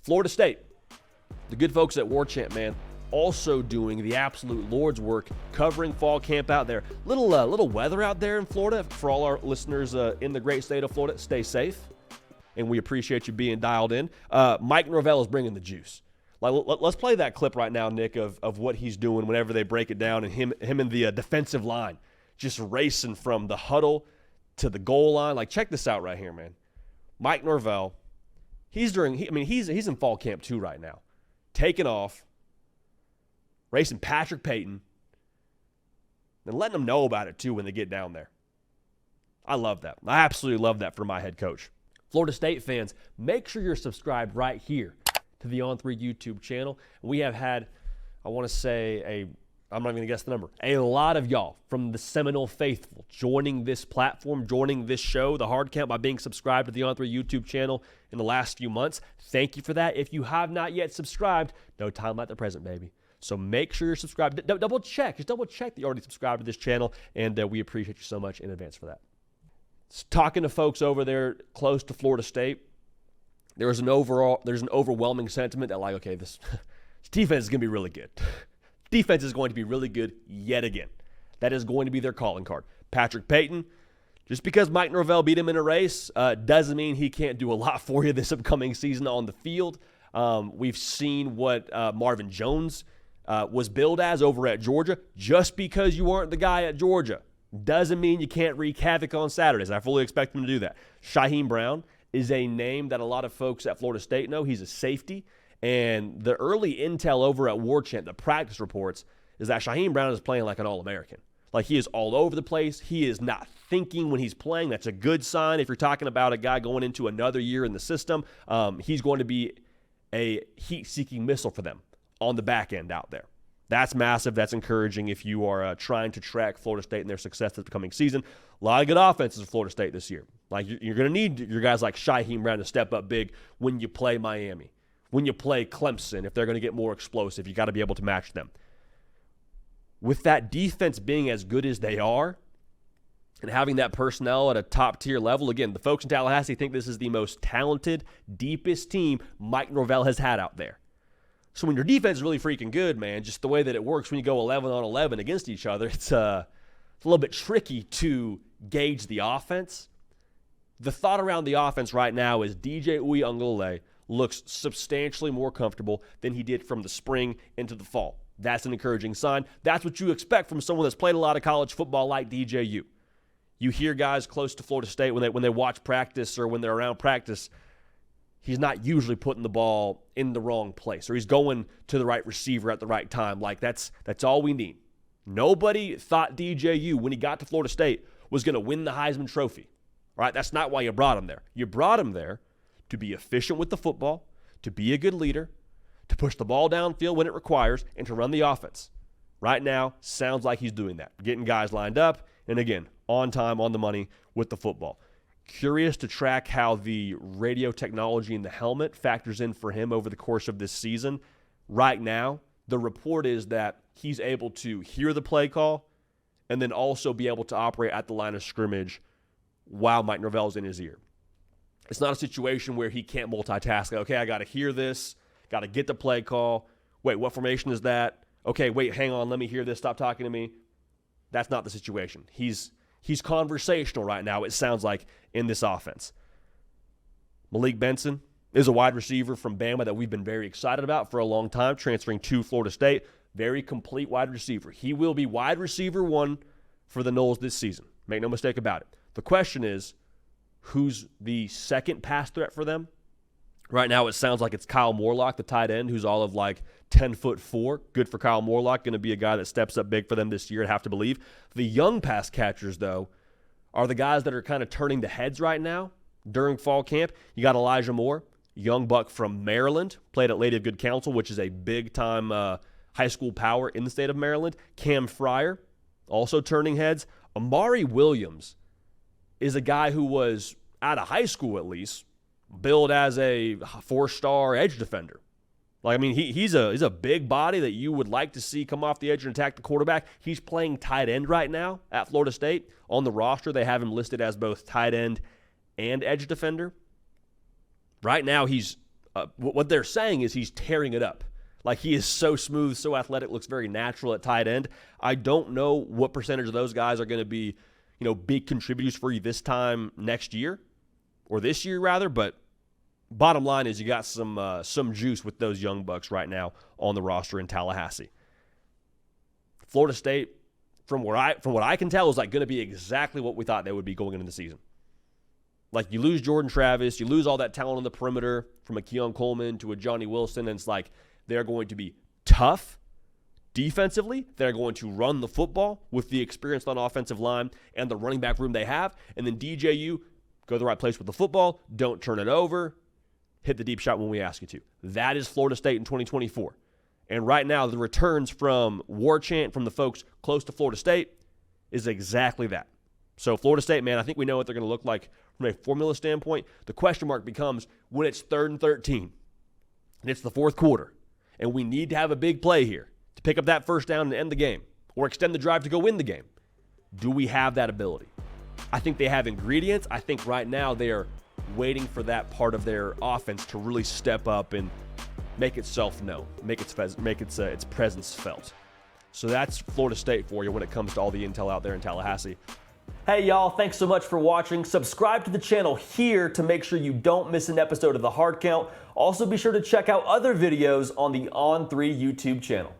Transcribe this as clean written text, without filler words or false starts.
Florida State, the good folks at War Chant, man, also doing the absolute Lord's work, covering fall camp out there. Little weather out there in Florida for all our listeners in the great state of Florida. Stay safe, and we appreciate you being dialed in. Mike Norvell is bringing the juice. Let's play that clip right now, Nick, of what he's doing whenever they break it down, and him and the defensive line just racing from the huddle to the goal line. Check this out right here, man. Mike Norvell, he's in fall camp too right now, taking off, racing Patrick Payton, and letting them know about it too when they get down there. I love that. I absolutely love that for my head coach. Florida State fans, make sure you're subscribed right here to the On3 YouTube channel. We have had, I want to say, I'm not going to guess the number, a lot of y'all from the Seminole faithful joining this platform, joining this show, The Hard Count, by being subscribed to the On3 YouTube channel in the last few months. Thank you for that. If you have not yet subscribed, no time like the present, baby. So make sure you're subscribed. Double check. Just double check that you already subscribed to this channel, and we appreciate you so much in advance for that. Talking to folks over there close to Florida State, there's an overwhelming sentiment that this defense is going to be really good. Defense is going to be really good yet again. That is going to be their calling card. Patrick Payton, just because Mike Norvell beat him in a race doesn't mean he can't do a lot for you this upcoming season on the field. We've seen what Marvin Jones was billed as over at Georgia. Just because you weren't the guy at Georgia doesn't mean you can't wreak havoc on Saturdays. I fully expect him to do that. Shaheem Brown is a name that a lot of folks at Florida State know. He's a safety. And the early intel over at War Chant, the practice reports, is that Shaheem Brown is playing like an All-American. He is all over the place. He is not thinking when he's playing. That's a good sign. If you're talking about a guy going into another year in the system, he's going to be a heat-seeking missile for them on the back end out there. That's massive. That's encouraging if you are trying to track Florida State and their success this coming season. A lot of good offenses for Florida State this year. You're going to need your guys like Shaheem Brown to step up big when you play Miami, when you play Clemson. If they're going to get more explosive, you got to be able to match them. With that defense being as good as they are and having that personnel at a top-tier level, again, the folks in Tallahassee think this is the most talented, deepest team Mike Norvell has had out there. So when your defense is really freaking good, man, just the way that it works when you go 11 on 11 against each other, it's a little bit tricky to gauge the offense. The thought around the offense right now is DJ Uiagalelei looks substantially more comfortable than he did from the spring into the fall. That's an encouraging sign. That's what you expect from someone that's played a lot of college football like DJU. You hear guys close to Florida State when they watch practice or when they're around practice, he's not usually putting the ball in the wrong place, or he's going to the right receiver at the right time. That's all we need. Nobody thought DJU, when he got to Florida State, was going to win the Heisman Trophy. All right, that's not why you brought him there. You brought him there to be efficient with the football, to be a good leader, to push the ball downfield when it requires, and to run the offense. Right now, sounds like he's doing that, getting guys lined up, and again, on time, on the money with the football. Curious to track how the radio technology in the helmet factors in for him over the course of this season. Right now, the report is that he's able to hear the play call and then also be able to operate at the line of scrimmage while Mike Norvell's in his ear. It's not a situation where he can't multitask. Okay, I got to hear this, got to get the play call. Wait, what formation is that? Okay, wait, hang on, let me hear this, stop talking to me. That's not the situation. He's conversational right now, it sounds like, in this offense. Malik Benson is a wide receiver from Bama that we've been very excited about for a long time, transferring to Florida State. Very complete wide receiver. He will be wide receiver one for the Noles this season. Make no mistake about it. The question is, who's the second pass threat for them? Right now, it sounds like it's Kyle Morlock, the tight end, who's all of 10'4". Good for Kyle Morlock. Going to be a guy that steps up big for them this year, I have to believe. The young pass catchers, though, are the guys that are kind of turning the heads right now during fall camp. You got Elijah Moore, young buck from Maryland, played at Lady of Good Counsel, which is a big-time high school power in the state of Maryland. Cam Fryer, also turning heads. Amari Williams is a guy who was, out of high school at least, billed as a 4-star edge defender. He's a big body that you would like to see come off the edge and attack the quarterback. He's playing tight end right now at Florida State. On the roster, they have him listed as both tight end and edge defender. Right now, he's what they're saying is he's tearing it up. Like, he is so smooth, so athletic, looks very natural at tight end. I don't know what percentage of those guys are going to be, big contributors for you this time next year, or this year rather, but bottom line is you got some juice with those young bucks right now on the roster in Tallahassee. Florida State, from what I can tell, is like going to be exactly what we thought they would be going into the season. Like, you lose Jordan Travis, you lose all that talent on the perimeter from a Keon Coleman to a Johnny Wilson, and it's like they're going to be tough defensively. They're going to run the football with the experience on offensive line and the running back room they have. And then DJU, go to the right place with the football, don't turn it over, hit the deep shot when we ask you to. That is Florida State in 2024. And right now, the returns from War Chant, from the folks close to Florida State, is exactly that. So Florida State, man, I think we know what they're going to look like from a formula standpoint. The question mark becomes when it's 3rd and 13, and it's the fourth quarter, and we need to have a big play here to pick up that first down and end the game, or extend the drive to go win the game. Do we have that ability? I think they have ingredients. I think right now they are waiting for that part of their offense to really step up and make itself known, make its presence felt. So that's Florida State for you when it comes to all the intel out there in Tallahassee. Hey y'all, thanks so much for watching. Subscribe to the channel here to make sure you don't miss an episode of The Hard Count. Also be sure to check out other videos on the On3 YouTube channel.